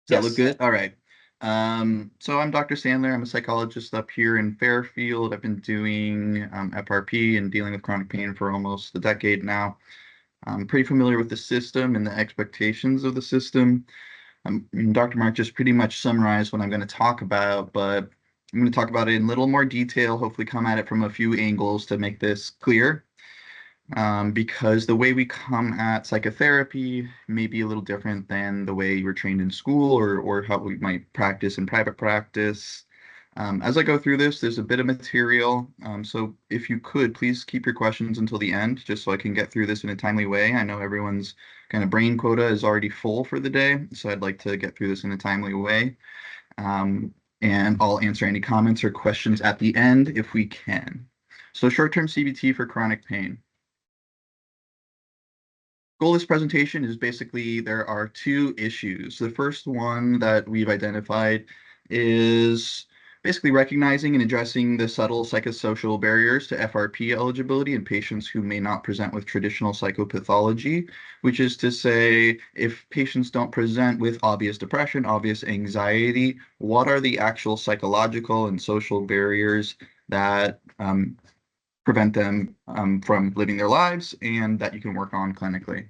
Does that look Yes. good? All right. So I'm Dr. Sandler. I'm a psychologist up here in Fairfield. I've been doing FRP and dealing with chronic pain for almost a decade now. I'm pretty familiar with the system and the expectations of the system. And Dr. Mark just pretty much summarized what I'm going to talk about, but I'm going to talk about it in a little more detail, hopefully come at it from a few angles to make this clear. Because the way we come at psychotherapy may be a little different than the way you were trained in school or how we might practice in private practice. As I go through this, there's a bit of material. So if you could, please keep your questions until the end, just so I can get through this in a timely way. I know everyone's kind of brain quota is already full for the day, so I'd like to get through this in a timely way. Um, and I'll answer any comments or questions at the end if we can. So short-term CBT for chronic pain. Goal of this presentation is basically there are two issues. The first one that we've identified is basically recognizing and addressing the subtle psychosocial barriers to FRP eligibility in patients who may not present with traditional psychopathology, which is to say, if patients don't present with obvious depression, obvious anxiety, what are the actual psychological and social barriers that prevent them from living their lives and that you can work on clinically.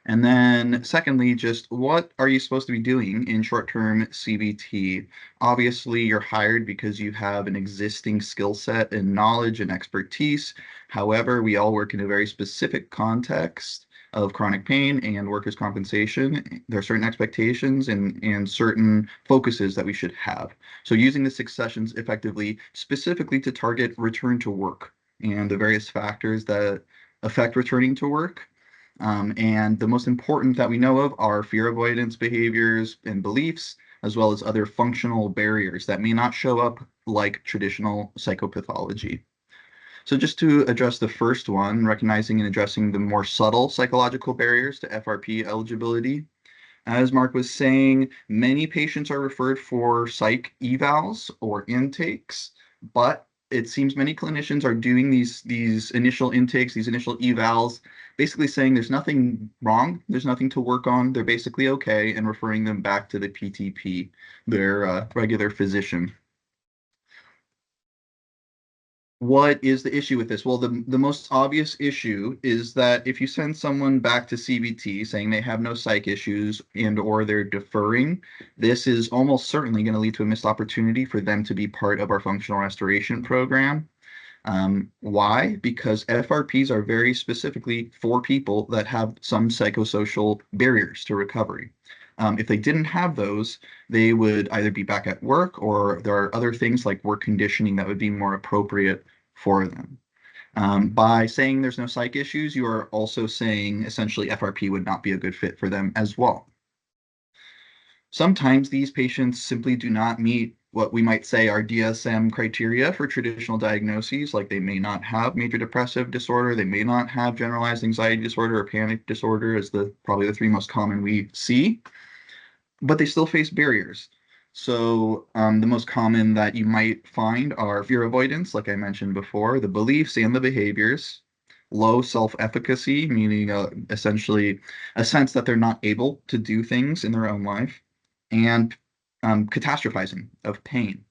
And then secondly, just what are you supposed to be doing in short-term CBT? Obviously, you're hired because you have an existing skill set and knowledge and expertise. However, we all work in a very specific context of chronic pain and workers' compensation. There are certain expectations and certain focuses that we should have. So using the 6 sessions effectively, specifically to target return to work and the various factors that affect returning to work. And the most important that we know of are fear avoidance behaviors and beliefs, as well as other functional barriers that may not show up like traditional psychopathology. So just to address the first one, recognizing and addressing the more subtle psychological barriers to FRP eligibility. As Mark was saying, many patients are referred for psych evals or intakes, but it seems many clinicians are doing these initial intakes, these initial evals, basically saying there's nothing wrong, there's nothing to work on, they're basically okay, and referring them back to the PTP, their regular physician. What is the issue with this? Well, the most obvious issue is that if you send someone back to CBT saying they have no psych issues and or they're deferring, this is almost certainly going to lead to a missed opportunity for them to be part of our functional restoration program. Why? Because FRPs are very specifically for people that have some psychosocial barriers to recovery. If they didn't have those, they would either be back at work or there are other things like work conditioning that would be more appropriate for them. By saying there's no psych issues, you are also saying essentially FRP would not be a good fit for them as well. Sometimes these patients simply do not meet what we might say are DSM criteria for traditional diagnoses, like they may not have major depressive disorder, they may not have generalized anxiety disorder or panic disorder as probably the three most common we see, but they still face barriers. So the most common that you might find are fear avoidance, like I mentioned before, the beliefs and the behaviors, low self-efficacy, meaning essentially a sense that they're not able to do things in their own life, and catastrophizing of pain.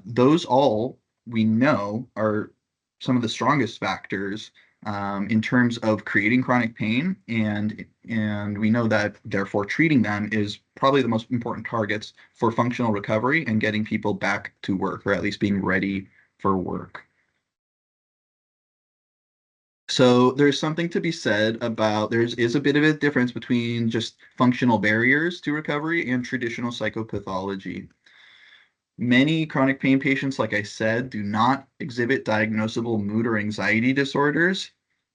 Those all we know are some of the strongest factors in terms of creating chronic pain, and we know that therefore treating them is probably the most important targets for functional recovery and getting people back to work, or at least being ready for work. So there's something to be said about is a bit of a difference between just functional barriers to recovery and traditional psychopathology. Many chronic pain patients, like I said, do not exhibit diagnosable mood or anxiety disorders.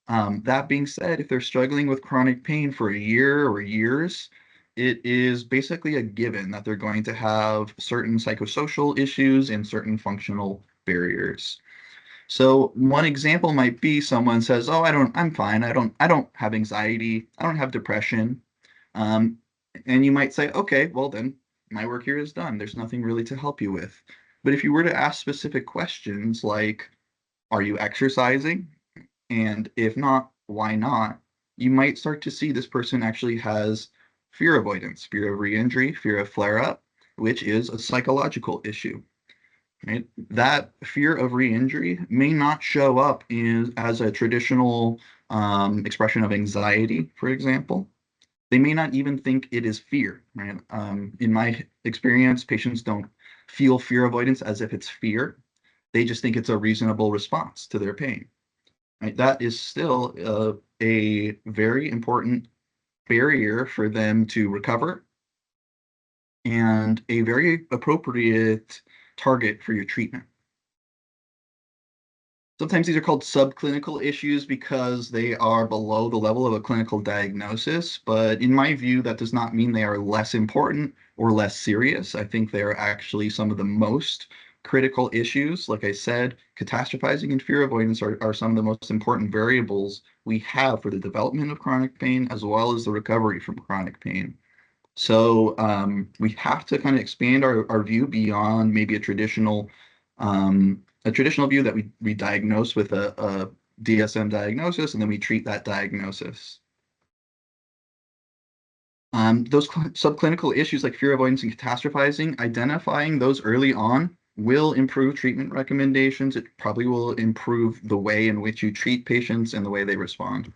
That being said, if they're struggling with chronic pain for a year or years, it is basically a given that they're going to have certain psychosocial issues and certain functional barriers. So one example might be someone says, "Oh, I'm fine. I don't have anxiety. I don't have depression." Um, and you might say, "Okay, well then my work here is done. There's nothing really to help you with." But if you were to ask specific questions like, "Are you exercising?" And if not, why not? You might start to see this person actually has fear avoidance, fear of re-injury, fear of flare-up, which is a psychological issue. Right? That fear of re-injury may not show up as a traditional expression of anxiety, for example. They may not even think it is fear, right? In my experience, patients don't feel fear avoidance as if it's fear. They just think it's a reasonable response to their pain. Right? That is still a very important barrier for them to recover and a very appropriate target for your treatment. Sometimes these are called subclinical issues because they are below the level of a clinical diagnosis, but in my view, that does not mean they are less important or less serious. I think they are actually some of the most critical issues. Like I said, catastrophizing and fear avoidance are some of the most important variables we have for the development of chronic pain as well as the recovery from chronic pain. So we have to kind of expand our view beyond maybe a traditional view that we diagnose with a DSM diagnosis and then we treat that diagnosis. Those subclinical issues like fear avoidance and catastrophizing, identifying those early on will improve treatment recommendations. It probably will improve the way in which you treat patients and the way they respond.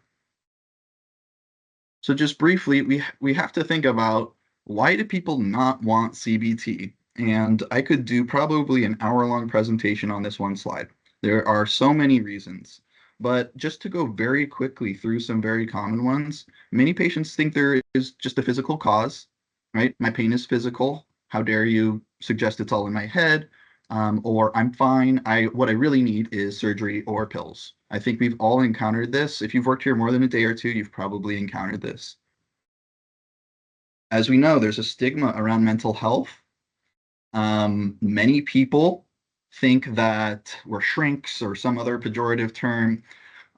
So just briefly, we have to think about why do people not want CBT? And I could do probably an hour-long presentation on this one slide. There are so many reasons. But just to go very quickly through some very common ones, many patients think there is just a physical cause, right? My pain is physical. How dare you suggest it's all in my head? Or I'm fine. What I really need is surgery or pills. I think we've all encountered this. If you've worked here more than a day or two, you've probably encountered this. As we know, there's a stigma around mental health. Many people think that we're shrinks or some other pejorative term.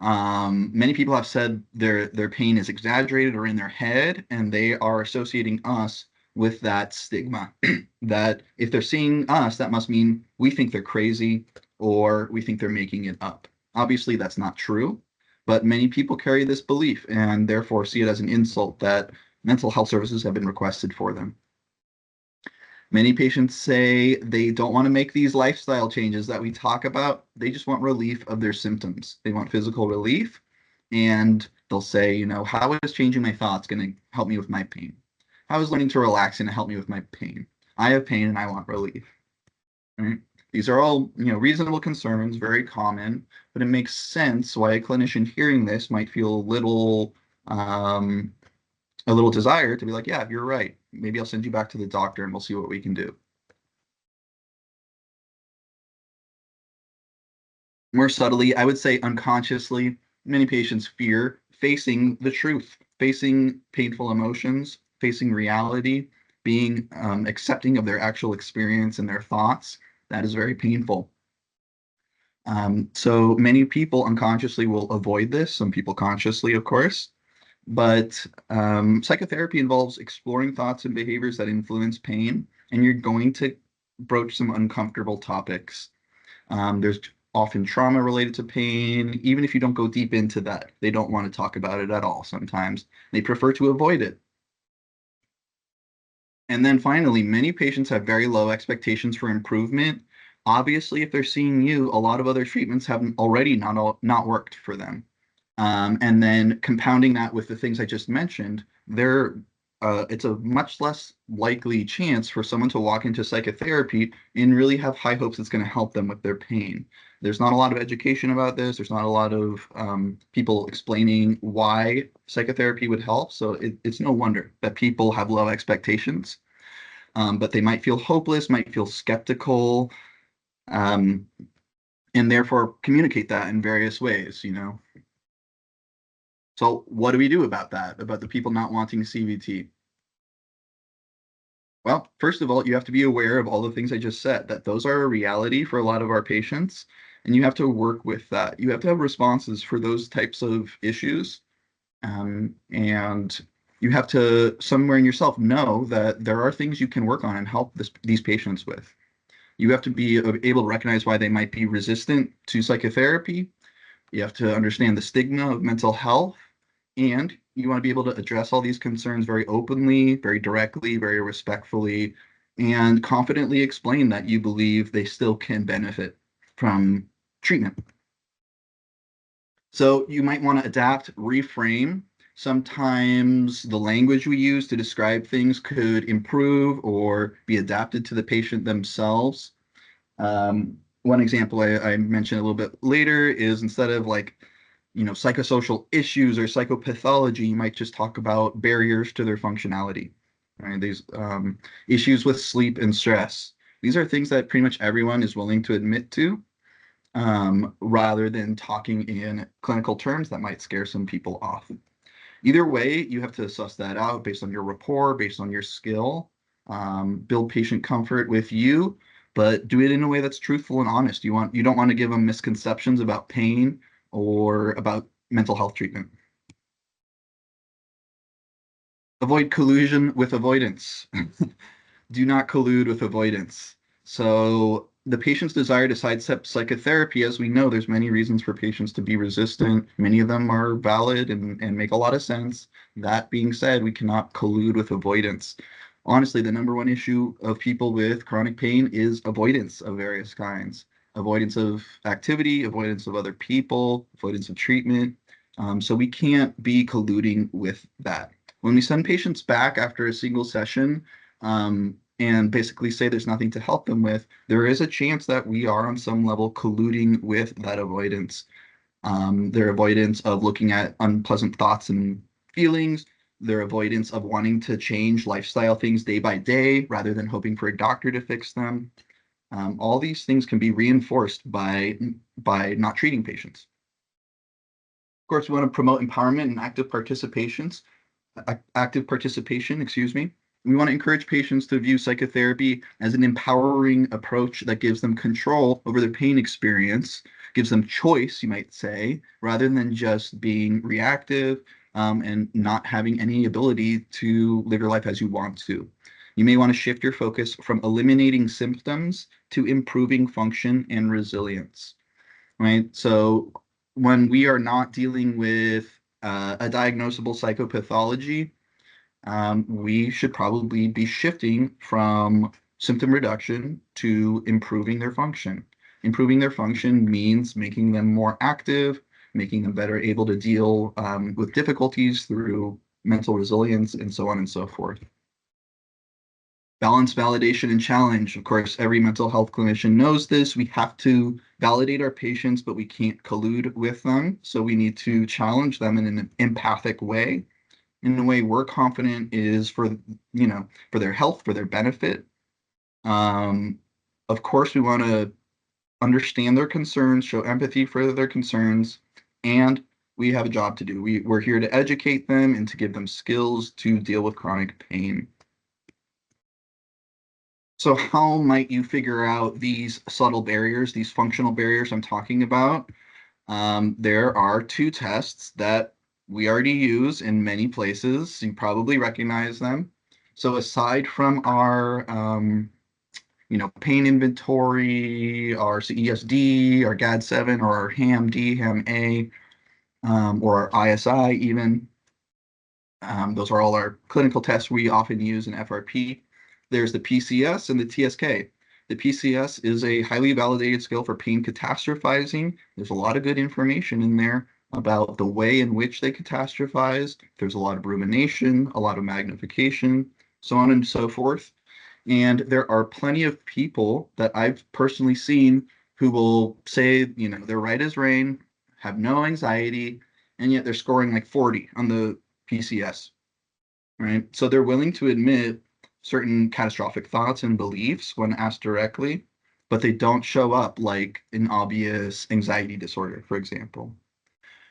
Many people have said their pain is exaggerated or in their head, and they are associating us with that stigma. That if they're seeing us, that must mean we think they're crazy or we think they're making it up. Obviously, that's not true, but many people carry this belief and therefore see it as an insult that mental health services have been requested for them. Many patients say they don't want to make these lifestyle changes that we talk about. They just want relief of their symptoms. They want physical relief. And they'll say, how is changing my thoughts going to help me with my pain? How is learning to relax going to help me with my pain? I have pain and I want relief. Right? These are all, reasonable concerns, very common, but it makes sense why a clinician hearing this might feel a little desire to be like, yeah, you're right. Maybe I'll send you back to the doctor and we'll see what we can do. More subtly, I would say unconsciously, many patients fear facing the truth, facing painful emotions, facing reality, being accepting of their actual experience and their thoughts. That is very painful. So many people unconsciously will avoid this, some people consciously, of course. But psychotherapy involves exploring thoughts and behaviors that influence pain, and you're going to broach some uncomfortable topics. There's often trauma related to pain, even if you don't go deep into that. They don't want to talk about it at all sometimes. They prefer to avoid it. And then finally, many patients have very low expectations for improvement. Obviously, if they're seeing you, a lot of other treatments have already not worked for them. And then compounding that with the things I just mentioned, it's a much less likely chance for someone to walk into psychotherapy and really have high hopes it's going to help them with their pain. There's not a lot of education about this. There's not a lot of people explaining why psychotherapy would help. So it's no wonder that people have low expectations, but they might feel hopeless, might feel skeptical, um, and therefore communicate that in various ways. So what do we do about that, about the people not wanting CBT? Well, first of all, you have to be aware of all the things I just said, that those are a reality for a lot of our patients, and you have to work with that. You have to have responses for those types of issues, and you have to, somewhere in yourself, know that there are things you can work on and help these patients with. You have to be able to recognize why they might be resistant to psychotherapy. You have to understand the stigma of mental health. And you want to be able to address all these concerns very openly, very directly, very respectfully, and confidently explain that you believe they still can benefit from treatment. So you might want to adapt, reframe. Sometimes the language we use to describe things could improve or be adapted to the patient themselves. One example I mentioned a little bit later is instead of like, psychosocial issues or psychopathology, you might just talk about barriers to their functionality, right? These issues with sleep and stress. These are things that pretty much everyone is willing to admit to, rather than talking in clinical terms that might scare some people off. Either way, you have to suss that out based on your rapport, based on your skill, build patient comfort with you, but do it in a way that's truthful and honest. You don't want to give them misconceptions about pain or about mental health treatment. Avoid collusion with avoidance. Do not collude with avoidance. So the patient's desire to sidestep psychotherapy, as we know, there's many reasons for patients to be resistant. Many of them are valid and make a lot of sense. That being said, we cannot collude with avoidance. Honestly, the number one issue of people with chronic pain is avoidance of various kinds. Avoidance of activity, avoidance of other people, avoidance of treatment. So we can't be colluding with that. When we send patients back after a single session, and basically say there's nothing to help them with, there is a chance that we are on some level colluding with that avoidance. Their avoidance of looking at unpleasant thoughts and feelings, their avoidance of wanting to change lifestyle things day by day rather than hoping for a doctor to fix them. All these things can be reinforced by not treating patients. Of course, we want to promote empowerment and active participation, excuse me. We want to encourage patients to view psychotherapy as an empowering approach that gives them control over their pain experience, gives them choice, you might say, rather than just being reactive, and not having any ability to live your life as you want to. You may want to shift your focus from eliminating symptoms to improving function and resilience, right? So when we are not dealing with a diagnosable psychopathology, we should probably be shifting from symptom reduction to improving their function. Improving their function means making them more active, making them better able to deal with difficulties through mental resilience, and so on and so forth. Balance, validation, and challenge. Of course, every mental health clinician knows this. We have to validate our patients, but we can't collude with them. So we need to challenge them in an empathic way, in a way we're confident is for their health, for their benefit. Of course, we want to understand their concerns, show empathy for their concerns, and we have a job to do. We're here to educate them and to give them skills to deal with chronic pain. So how might you figure out these subtle barriers, these functional barriers I'm talking about? There are two tests that we already use in many places. You probably recognize them. So aside from our, pain inventory, our CESD, our GAD-7, or our HAM-D, HAM-A, or our ISI even, those are all our clinical tests we often use in FRP. There's the PCS and the TSK. The PCS is a highly validated scale for pain catastrophizing. There's a lot of good information in there about the way in which they catastrophize. There's a lot of rumination, a lot of magnification, so on and so forth. And there are plenty of people that I've personally seen who will say, they're right as rain, have no anxiety, and yet they're scoring like 40 on the PCS, right? So they're willing to admit certain catastrophic thoughts and beliefs when asked directly, but they don't show up like an obvious anxiety disorder, for example.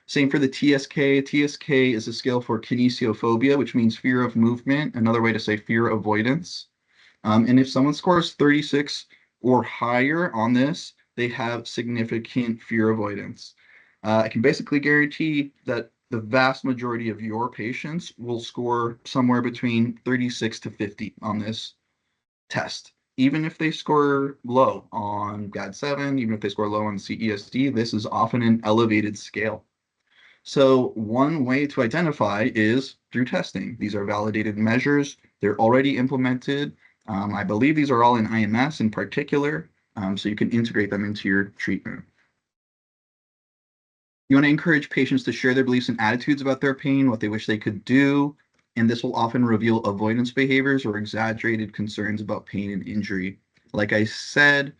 Same for the TSK. TSK is a scale for kinesiophobia, which means fear of movement, another way to say fear avoidance. And if someone scores 36 or higher on this, they have significant fear avoidance. I can basically guarantee that the vast majority of your patients will score somewhere between 36 to 50 on this test. Even if they score low on GAD-7, even if they score low on CESD, this is often an elevated scale. So one way to identify is through testing. These are validated measures. They're already implemented. I believe these are all in IMS in particular, so you can integrate them into your treatment. You want to encourage patients to share their beliefs and attitudes about their pain, what they wish they could do, and this will often reveal avoidance behaviors or exaggerated concerns about pain and injury. Like I said,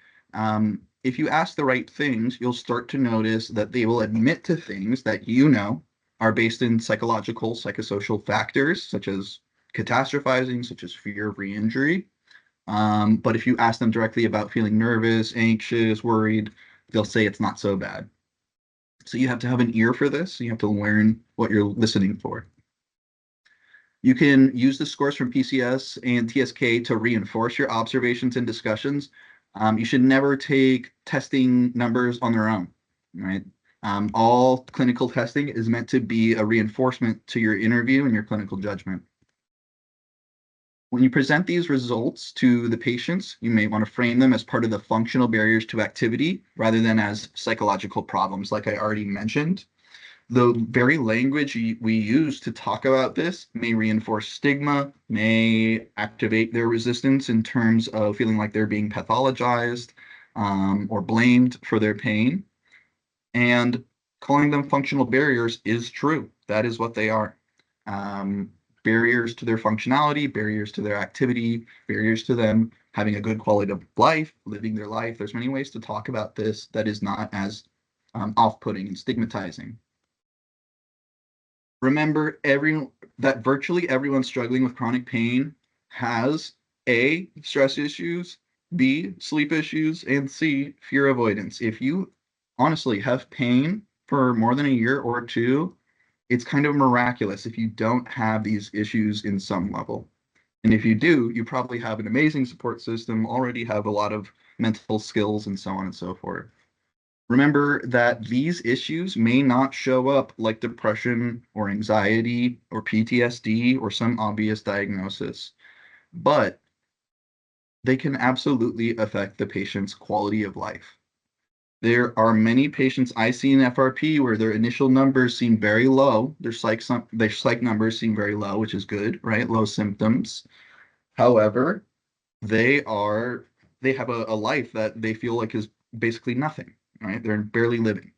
if you ask the right things, you'll start to notice that they will admit to things that you know are based in psychological, psychosocial factors, such as catastrophizing, such as fear of re-injury. But if you ask them directly about feeling nervous, anxious, worried, they'll say it's not so bad. So you have to have an ear for this. You have to learn what you're listening for. You can use the scores from PCS and TSK to reinforce your observations and discussions. You should never take testing numbers on their own, right? All clinical testing is meant to be a reinforcement to your interview and your clinical judgment. When you present these results to the patients, you may want to frame them as part of the functional barriers to activity rather than as psychological problems, like I already mentioned. The very language we use to talk about this may reinforce stigma, may activate their resistance in terms of feeling like they're being pathologized or blamed for their pain. And calling them functional barriers is true. That is what they are. Um, Barriers to their functionality, barriers to their activity, barriers to them having a good quality of life, living their life. There's many ways to talk about this that is not as off-putting and stigmatizing. Remember that virtually everyone struggling with chronic pain has A, stress issues, B, sleep issues, and C, fear avoidance. If you honestly have pain for more than a year or two, it's kind of miraculous if you don't have these issues in some level. And if you do, you probably have an amazing support system, already have a lot of mental skills, and so on and so forth. Remember that these issues may not show up like depression or anxiety or PTSD or some obvious diagnosis, but they can absolutely affect the patient's quality of life. There are many patients I see in FRP where their initial numbers seem very low. Their psych numbers seem very low, which is good, right? Low symptoms. However, they are they have a life that they feel like is basically nothing, right? They're barely living.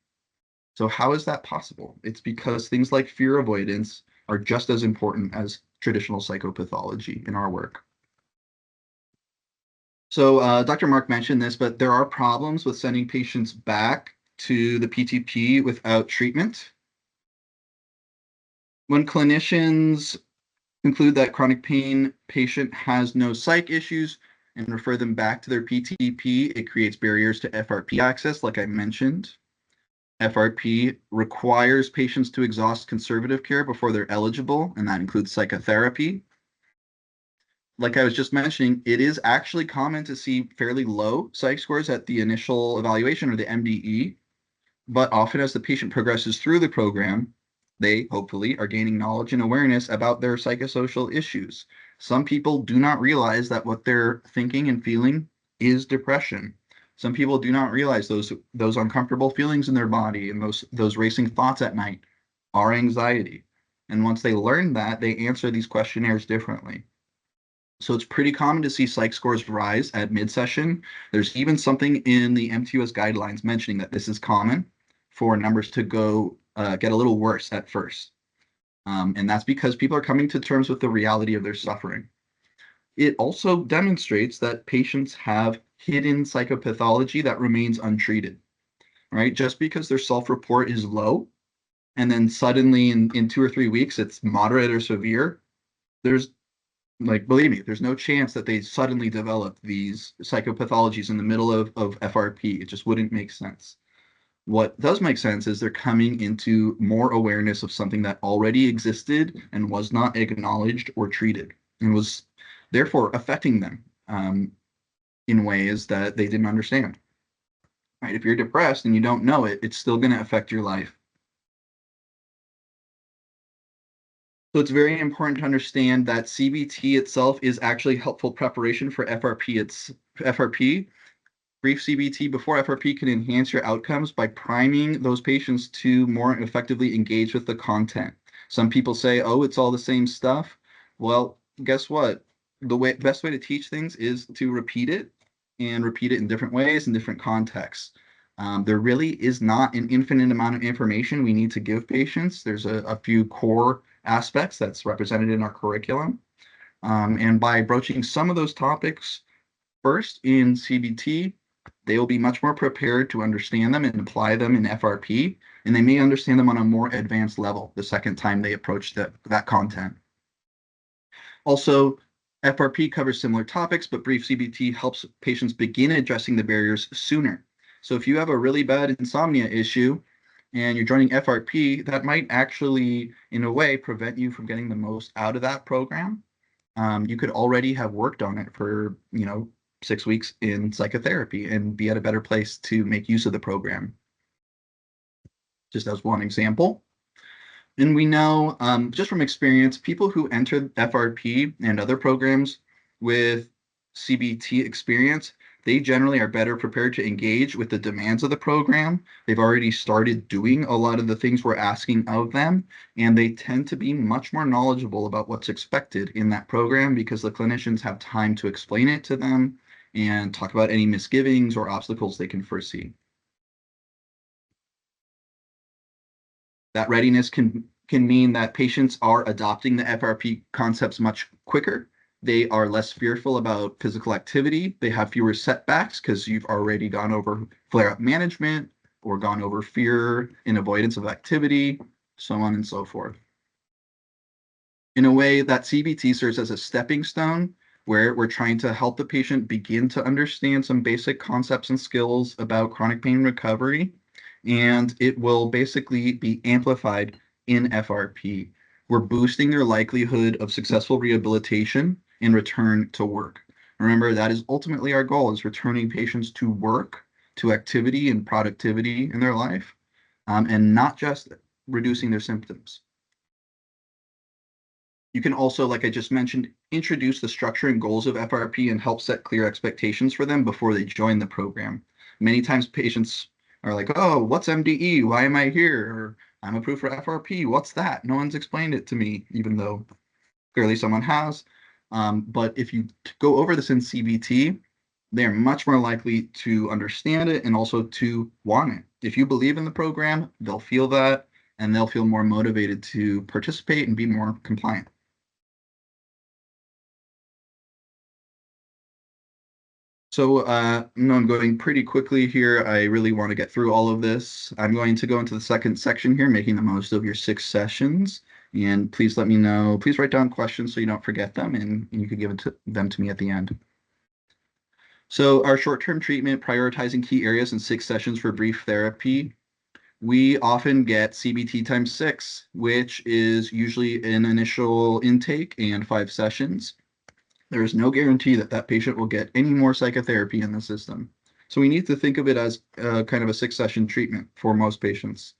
So how is that possible? It's because things like fear avoidance are just as important as traditional psychopathology in our work. So Dr. Mark mentioned this, but there are problems with sending patients back to the PTP without treatment. When clinicians conclude that chronic pain patient has no psych issues and refer them back to their PTP, it creates barriers to FRP access, like I mentioned. FRP requires patients to exhaust conservative care before they're eligible, and that includes psychotherapy. Like I was just mentioning, it is actually common to see fairly low psych scores at the initial evaluation or the MDE, but often as the patient progresses through the program, they hopefully are gaining knowledge and awareness about their psychosocial issues. Some people do not realize that what they're thinking and feeling is depression. Some people do not realize those uncomfortable feelings in their body and those racing thoughts at night are anxiety. And once they learn that, they answer these questionnaires differently. So it's pretty common to see psych scores rise at mid-session. There's even something in the MTUS guidelines mentioning that this is common for numbers to go get a little worse at first. And that's because people are coming to terms with the reality of their suffering. It also demonstrates that patients have hidden psychopathology that remains untreated, right? Just because their self-report is low and then suddenly in 2 or 3 weeks it's moderate or severe, there's like, believe me, there's no chance that they suddenly develop these psychopathologies in the middle of FRP. It just wouldn't make sense. What does make sense is they're coming into more awareness of something that already existed and was not acknowledged or treated and was therefore affecting them in ways that they didn't understand. Right? If you're depressed and you don't know it, it's still going to affect your life. So it's very important to understand that CBT itself is actually helpful preparation for FRP. It's FRP. Brief CBT before FRP can enhance your outcomes by priming those patients to more effectively engage with the content. Some people say, oh, it's all the same stuff. Well, guess what? Best way to teach things is to repeat it and repeat it in different ways in different contexts. There really is not an infinite amount of information we need to give patients. There's a few core aspects that's represented in our curriculum. And by broaching some of those topics first in CBT, they will be much more prepared to understand them and apply them in FRP, and they may understand them on a more advanced level the second time they approach that content. Also, FRP covers similar topics, but brief CBT helps patients begin addressing the barriers sooner. So if you have a really bad insomnia issue and you're joining FRP, that might actually, in a way, prevent you from getting the most out of that program. You could already have worked on it for, 6 weeks in psychotherapy and be at a better place to make use of the program, just as one example. And we know just from experience, people who enter FRP and other programs with CBT experience, they generally are better prepared to engage with the demands of the program. They've already started doing a lot of the things we're asking of them, and they tend to be much more knowledgeable about what's expected in that program because the clinicians have time to explain it to them and talk about any misgivings or obstacles they can foresee. That readiness can mean that patients are adopting the FRP concepts much quicker. They are less fearful about physical activity. They have fewer setbacks because you've already gone over flare-up management or gone over fear and avoidance of activity, so on and so forth. In a way, that CBT serves as a stepping stone where we're trying to help the patient begin to understand some basic concepts and skills about chronic pain recovery, and it will basically be amplified in FRP. We're boosting their likelihood of successful rehabilitation and return to work. Remember, that is ultimately our goal, is returning patients to work, to activity and productivity in their life, and not just reducing their symptoms. You can also, like I just mentioned, introduce the structure and goals of FRP and help set clear expectations for them before they join the program. Many times patients are like, oh, what's MDE? Why am I here? Or I'm approved for FRP. What's that? No one's explained it to me, even though clearly someone has. But if you go over this in CBT, they're much more likely to understand it and also to want it. If you believe in the program, they'll feel that and they'll feel more motivated to participate and be more compliant. So I'm going pretty quickly here. I really want to get through all of this. I'm going to go into the second section here, making the most of your 6 sessions. And please let me know. Please write down questions so you don't forget them, and you can give them to me at the end. So our short-term treatment, prioritizing key areas in 6 sessions for brief therapy. We often get CBT times 6, which is usually an initial intake and 5 sessions. There is no guarantee that that patient will get any more psychotherapy in the system. So we need to think of it as kind of a 6-session treatment for most patients.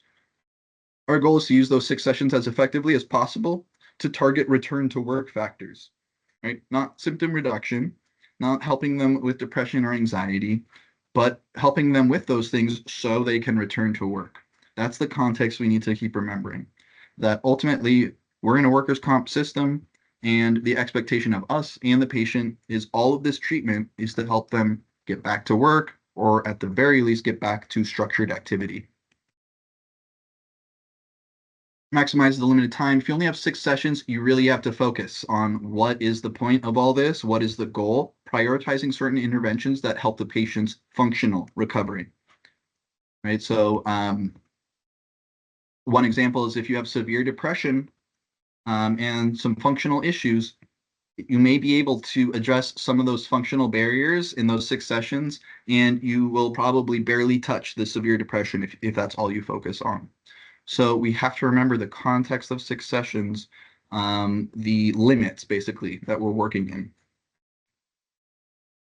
Our goal is to use those 6 sessions as effectively as possible to target return to work factors, right? Not symptom reduction, not helping them with depression or anxiety, but helping them with those things so they can return to work. That's the context we need to keep remembering, that ultimately we're in a workers' comp system, and the expectation of us and the patient is all of this treatment is to help them get back to work, or at the very least get back to structured activity. Maximize the limited time. If you only have 6 sessions, you really have to focus on what is the point of all this, what is the goal, prioritizing certain interventions that help the patient's functional recovery. Right. So one example is if you have severe depression and some functional issues, you may be able to address some of those functional barriers in those 6 sessions, and you will probably barely touch the severe depression if that's all you focus on. So we have to remember the context of 6 sessions, the limits basically that we're working in.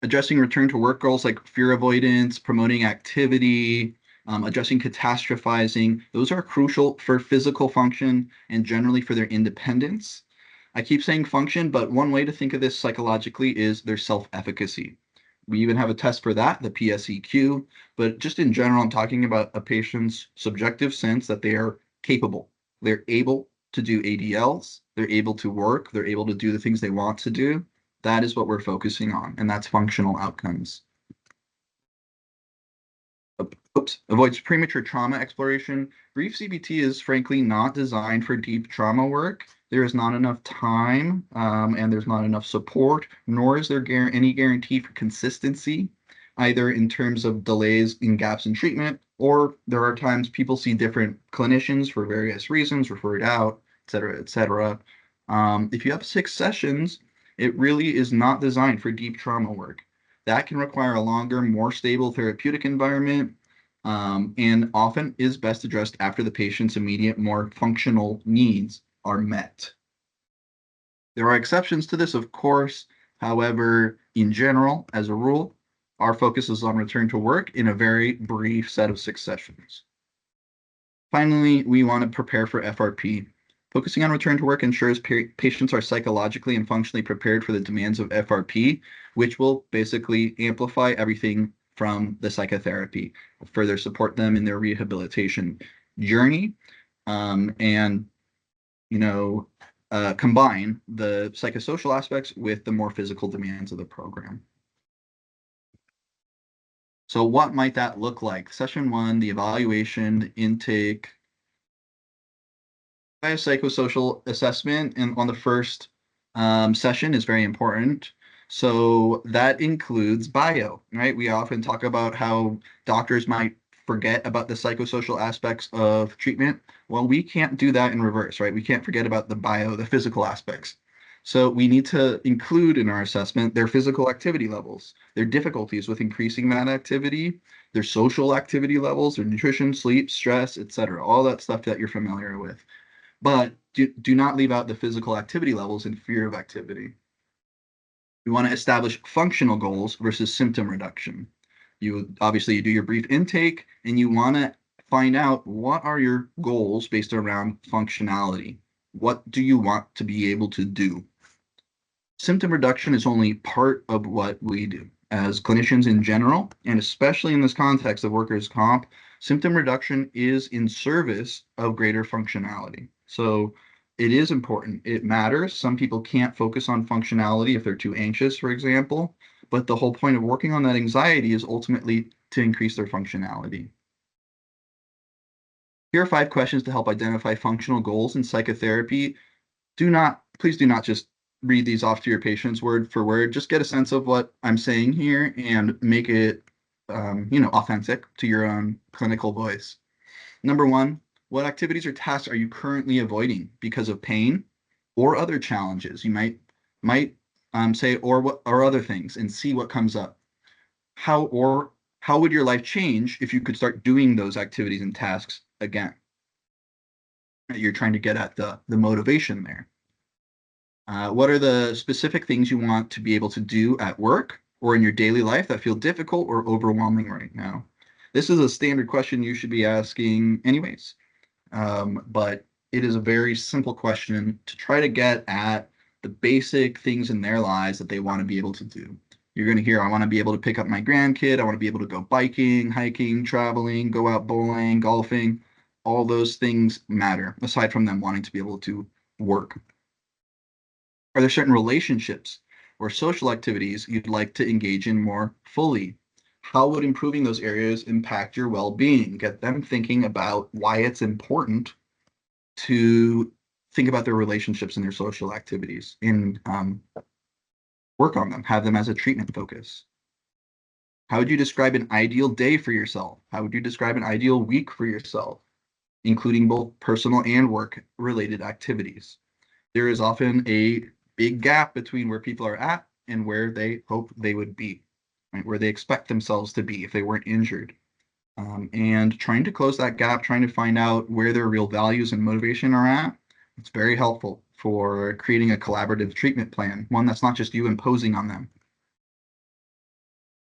Addressing return to work goals like fear avoidance, promoting activity, addressing catastrophizing, those are crucial for physical function and generally for their independence. I keep saying function, but one way to think of this psychologically is their self-efficacy. We even have a test for that, the PSEQ. But just in general, I'm talking about a patient's subjective sense that they are capable. They're able to do ADLs, they're able to work, they're able to do the things they want to do. That is what we're focusing on, and that's functional outcomes. Oops, avoids premature trauma exploration. Brief CBT is frankly not designed for deep trauma work. There is not enough time and there's not enough support, nor is there any guarantee for consistency, either in terms of delays in gaps in treatment, or there are times people see different clinicians for various reasons, referred out, et cetera, et cetera. If you have 6 sessions, it really is not designed for deep trauma work. That can require a longer, more stable therapeutic environment, and often is best addressed after the patient's immediate, more functional needs are met. There are exceptions to this, of course. However, in general, as a rule, our focus is on return to work in a very brief set of 6 sessions. Finally, we want to prepare for FRP. Focusing on return to work ensures patients are psychologically and functionally prepared for the demands of FRP, which will basically amplify everything from the psychotherapy, further support them in their rehabilitation journey, and combine the psychosocial aspects with the more physical demands of the program. So what might that look like? Session 1, the evaluation, the intake, biopsychosocial assessment on the first session is very important. So that includes bio, right? We often talk about how doctors might forget about the psychosocial aspects of treatment. Well, we can't do that in reverse, right? We can't forget about the bio, the physical aspects. So we need to include in our assessment their physical activity levels, their difficulties with increasing that activity, their social activity levels, their nutrition, sleep, stress, etc. All that stuff that you're familiar with. But do not leave out the physical activity levels and fear of activity. We want to establish functional goals versus symptom reduction. You do your brief intake and you want to find out what are your goals based around functionality. What do you want to be able to do? Symptom reduction is only part of what we do. As clinicians in general, and especially in this context of workers' comp, symptom reduction is in service of greater functionality. So it is important. It matters. Some people can't focus on functionality if they're too anxious, for example, but the whole point of working on that anxiety is ultimately to increase their functionality. Here are 5 questions to help identify functional goals in psychotherapy. Please do not just read these off to your patients word for word. Just get a sense of what I'm saying here and make it, authentic to your own clinical voice. Number 1, what activities or tasks are you currently avoiding because of pain or other challenges? You might say or other things and see what comes up. How would your life change if you could start doing those activities and tasks again? You're trying to get at the motivation there. What are the specific things you want to be able to do at work or in your daily life that feel difficult or overwhelming right now? This is a standard question you should be asking anyways, but it is a very simple question to try to get at the basic things in their lives that they want to be able to do. You're going to hear, I want to be able to pick up my grandkid. I want to be able to go biking, hiking, traveling, go out bowling, golfing. All those things matter, aside from them wanting to be able to work. Are there certain relationships or social activities you'd like to engage in more fully? How would improving those areas impact your well-being? Get them thinking about why it's important to think about their relationships and their social activities and work on them, have them as a treatment focus. How would you describe an ideal day for yourself? How would you describe an ideal week for yourself, including both personal and work-related activities? There is often a big gap between where people are at and where they hope they would be, right? Where they expect themselves to be if they weren't injured. And trying to close that gap, trying to find out where their real values and motivation are at, it's very helpful for creating a collaborative treatment plan, one that's not just you imposing on them.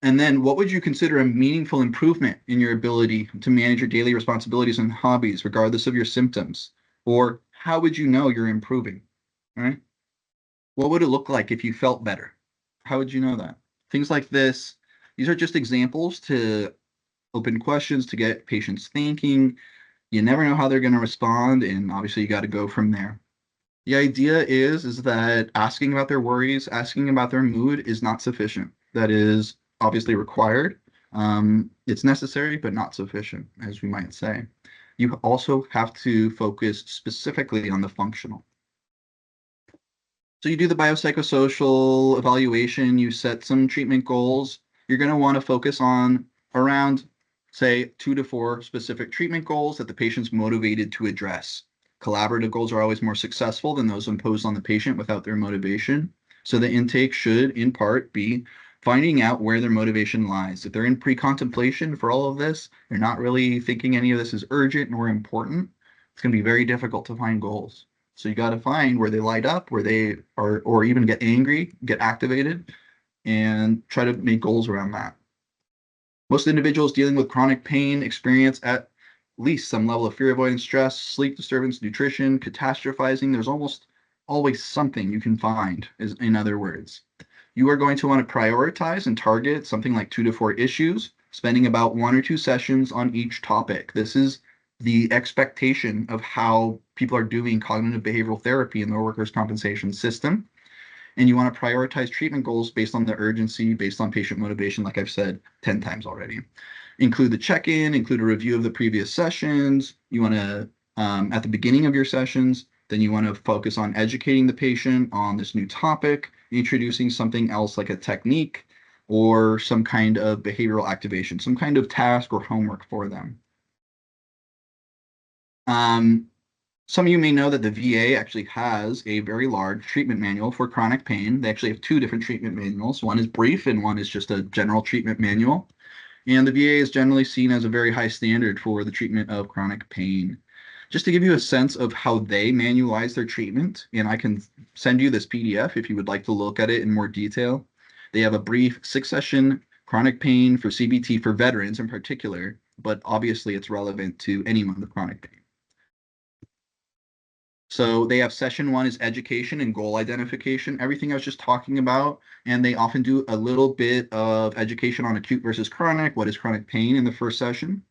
And then what would you consider a meaningful improvement in your ability to manage your daily responsibilities and hobbies, regardless of your symptoms? Or how would you know you're improving, right? What would it look like if you felt better? How would you know that? Things like this These are just examples to open questions to get patients thinking. You never know how they're going to respond, and obviously you got to go from there. The idea is that asking about their worries, asking about their mood is not sufficient. That is obviously required. It's necessary, but not sufficient, as we might say. You also have to focus specifically on the functional. So you do the biopsychosocial evaluation, you set some treatment goals. You're going to want to focus on around, say, 2 to 4 specific treatment goals that the patient's motivated to address. Collaborative goals are always more successful than those imposed on the patient without their motivation. So the intake should, in part, be finding out where their motivation lies. If they're in pre-contemplation for all of this, they're not really thinking any of this is urgent nor important, it's going to be very difficult to find goals. So you got to find where they light up, where they are, or even get angry, get activated, and try to make goals around that. Most individuals dealing with chronic pain experience at least some level of fear avoidance, stress, sleep disturbance, nutrition, catastrophizing. There's almost always something you can find, in other words. You are going to want to prioritize and target something like 2 to 4 issues, spending about 1 or 2 sessions on each topic. This is the expectation of how people are doing cognitive behavioral therapy in the workers' compensation system. And you want to prioritize treatment goals based on the urgency, based on patient motivation, like I've said 10 times already. Include the check-in, include a review of the previous sessions. You want to, at the beginning of your sessions, then you want to focus on educating the patient on this new topic, introducing something else like a technique or some kind of behavioral activation, some kind of task or homework for them. Some of you may know that the VA actually has a very large treatment manual for chronic pain. They actually have 2 different treatment manuals. One is brief and one is just a general treatment manual. And the VA is generally seen as a very high standard for the treatment of chronic pain. Just to give you a sense of how they manualize their treatment, and I can send you this PDF if you would like to look at it in more detail. They have a brief 6-session chronic pain for CBT for veterans in particular, but obviously it's relevant to anyone with chronic pain. So they have session 1 is education and goal identification, everything I was just talking about. And they often do a little bit of education on acute versus chronic, what is chronic pain in the first session.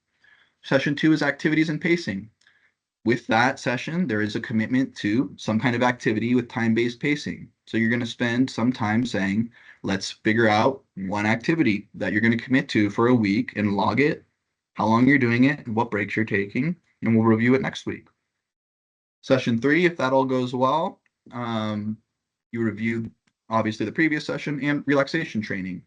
Session 2 is activities and pacing. With that session, there is a commitment to some kind of activity with time-based pacing. So you're going to spend some time saying, let's figure out one activity that you're going to commit to for a week and log it, how long you're doing it, and what breaks you're taking, and we'll review it next week. Session 3, if that all goes well, you review obviously the previous session and relaxation training.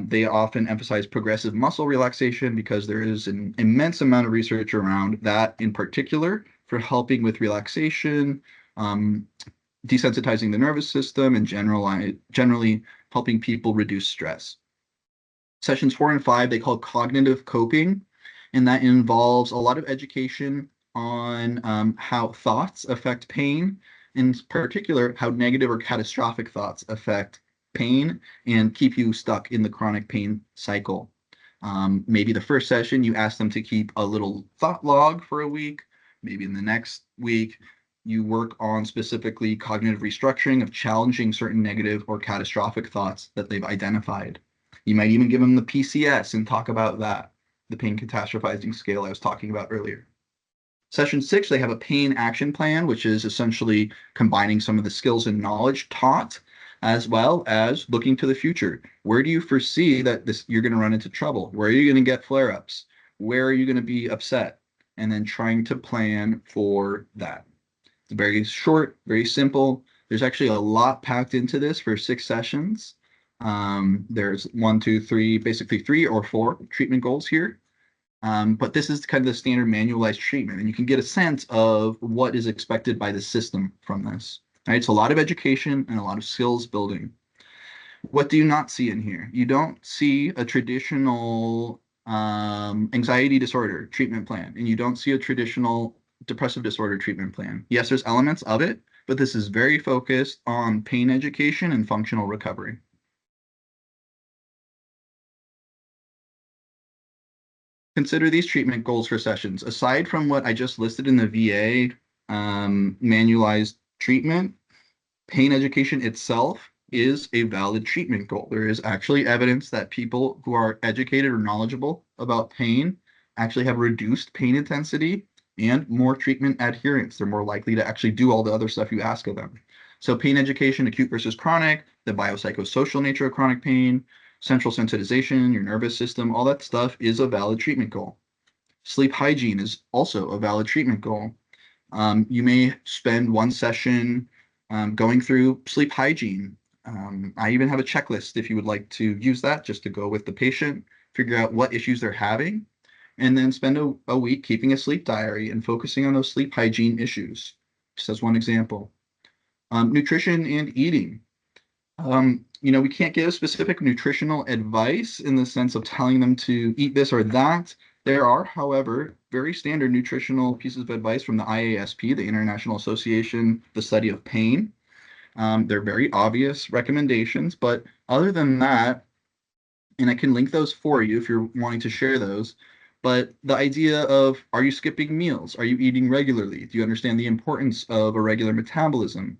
They often emphasize progressive muscle relaxation because there is an immense amount of research around that in particular for helping with relaxation, desensitizing the nervous system, and generally helping people reduce stress. Sessions 4 and 5, they call cognitive coping, and that involves a lot of education on how thoughts affect pain, in particular, how negative or catastrophic thoughts affect pain and keep you stuck in the chronic pain cycle. Maybe the first session, you ask them to keep a little thought log for a week. Maybe in the next week, you work on specifically cognitive restructuring of challenging certain negative or catastrophic thoughts that they've identified. You might even give them the PCS and talk about that, the pain catastrophizing scale I was talking about earlier. Session 6, they have a pain action plan, which is essentially combining some of the skills and knowledge taught, as well as looking to the future. Where do you foresee that you're going to run into trouble? Where are you going to get flare-ups? Where are you going to be upset? And then trying to plan for that. It's very short, very simple. There's actually a lot packed into this for 6 sessions. There's 1, 2, 3, basically 3 or 4 treatment goals here. But this is kind of the standard manualized treatment, and you can get a sense of what is expected by the system from this. Right? It's a lot of education and a lot of skills building. What do you not see in here? You don't see a traditional anxiety disorder treatment plan, and you don't see a traditional depressive disorder treatment plan. Yes, there's elements of it, but this is very focused on pain education and functional recovery. Consider these treatment goals for sessions. Aside from what I just listed in the VA manualized treatment, pain education itself is a valid treatment goal. There is actually evidence that people who are educated or knowledgeable about pain actually have reduced pain intensity and more treatment adherence. They're more likely to actually do all the other stuff you ask of them. So, pain education, acute versus chronic, the biopsychosocial nature of chronic pain, central sensitization, your nervous system, all that stuff is a valid treatment goal. Sleep hygiene is also a valid treatment goal. You may spend one session going through sleep hygiene. I even have a checklist if you would like to use that just to go with the patient, figure out what issues they're having, and then spend a week keeping a sleep diary and focusing on those sleep hygiene issues, just as one example. Nutrition and eating. We can't give specific nutritional advice in the sense of telling them to eat this or that. There are, however, very standard nutritional pieces of advice from the IASP, the International Association, the Study of Pain. They're very obvious recommendations, but other than that, and I can link those for you if you're wanting to share those. But the idea of, are you skipping meals? Are you eating regularly? Do you understand the importance of a regular metabolism?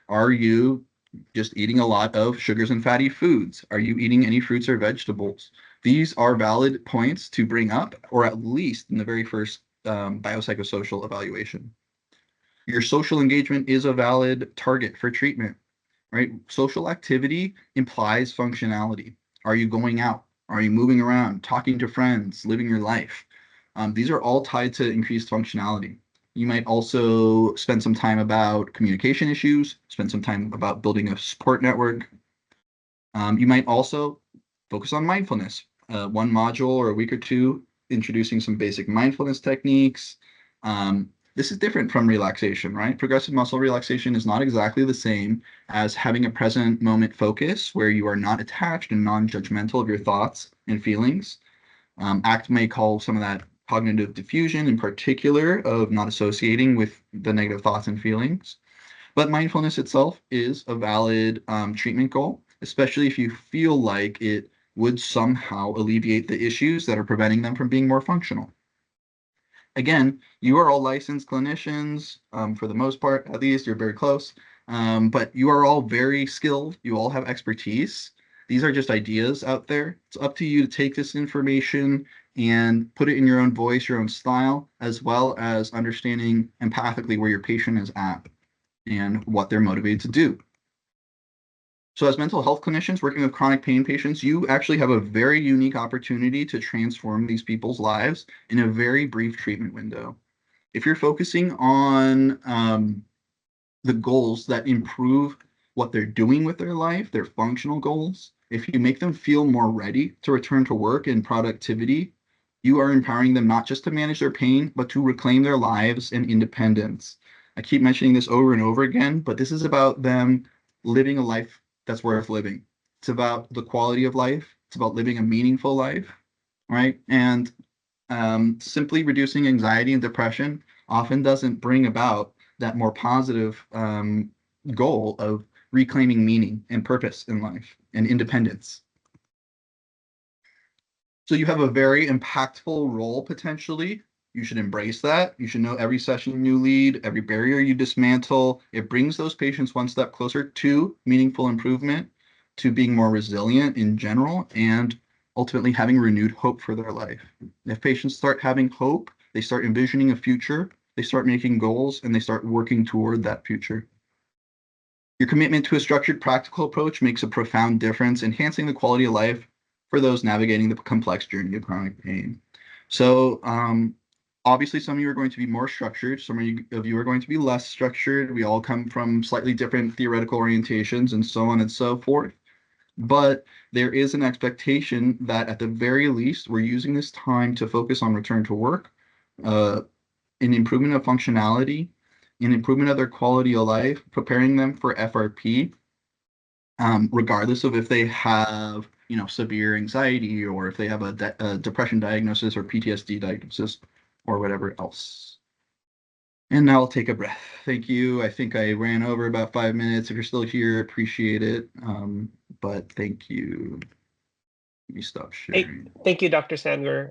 Are you just eating a lot of sugars and fatty foods? Are you eating any fruits or vegetables? These are valid points to bring up, or at least in the very first biopsychosocial evaluation. Your social engagement is a valid target for treatment, right? Social activity implies functionality. Are you going out? Are you moving around, talking to friends, living your life? These are all tied to increased functionality. You might also spend some time about communication issues, spend some time about building a support network. You might also focus on mindfulness, one module or a week or two, introducing some basic mindfulness techniques. This is different from relaxation, right? Progressive muscle relaxation is not exactly the same as having a present moment focus where you are not attached and non-judgmental of your thoughts and feelings. ACT may call some of that cognitive diffusion, in particular, of not associating with the negative thoughts and feelings. But mindfulness itself is a valid treatment goal, especially if you feel like it would somehow alleviate the issues that are preventing them from being more functional. Again, you are all licensed clinicians, for the most part, at least, you're very close, but you are all very skilled. You all have expertise. These are just ideas out there. It's up to you to take this information and put it in your own voice, your own style, as well as understanding empathically where your patient is at and what they're motivated to do. So, as mental health clinicians working with chronic pain patients, you actually have a very unique opportunity to transform these people's lives in a very brief treatment window. If you're focusing on the goals that improve what they're doing with their life, their functional goals, if you make them feel more ready to return to work and productivity, you are empowering them not just to manage their pain, but to reclaim their lives and independence. I keep mentioning this over and over again, but this is about them living a life that's worth living. It's about the quality of life. It's about living a meaningful life, right? And simply reducing anxiety and depression often doesn't bring about that more positive goal of reclaiming meaning and purpose in life and independence. So you have a very impactful role potentially. You should embrace that. You should know every session you lead, every barrier you dismantle. It brings those patients one step closer to meaningful improvement, to being more resilient in general, and ultimately having renewed hope for their life. If patients start having hope, they start envisioning a future, they start making goals, and they start working toward that future. Your commitment to a structured, practical approach makes a profound difference, enhancing the quality of life for those navigating the complex journey of chronic pain. So, obviously, some of you are going to be more structured, some of you are going to be less structured. We all come from slightly different theoretical orientations and so on and so forth. But there is an expectation that at the very least, we're using this time to focus on return to work, uh, an improvement of functionality, an improvement of their quality of life, preparing them for FRP, regardless of if they have, severe anxiety or if they have a depression diagnosis or PTSD diagnosis or whatever else. And now I'll take a breath. Thank you. I think I ran over about 5 minutes. If you're still here, appreciate it. But thank you. Let me stop Hey, sharing. thank you, Dr. Sandler.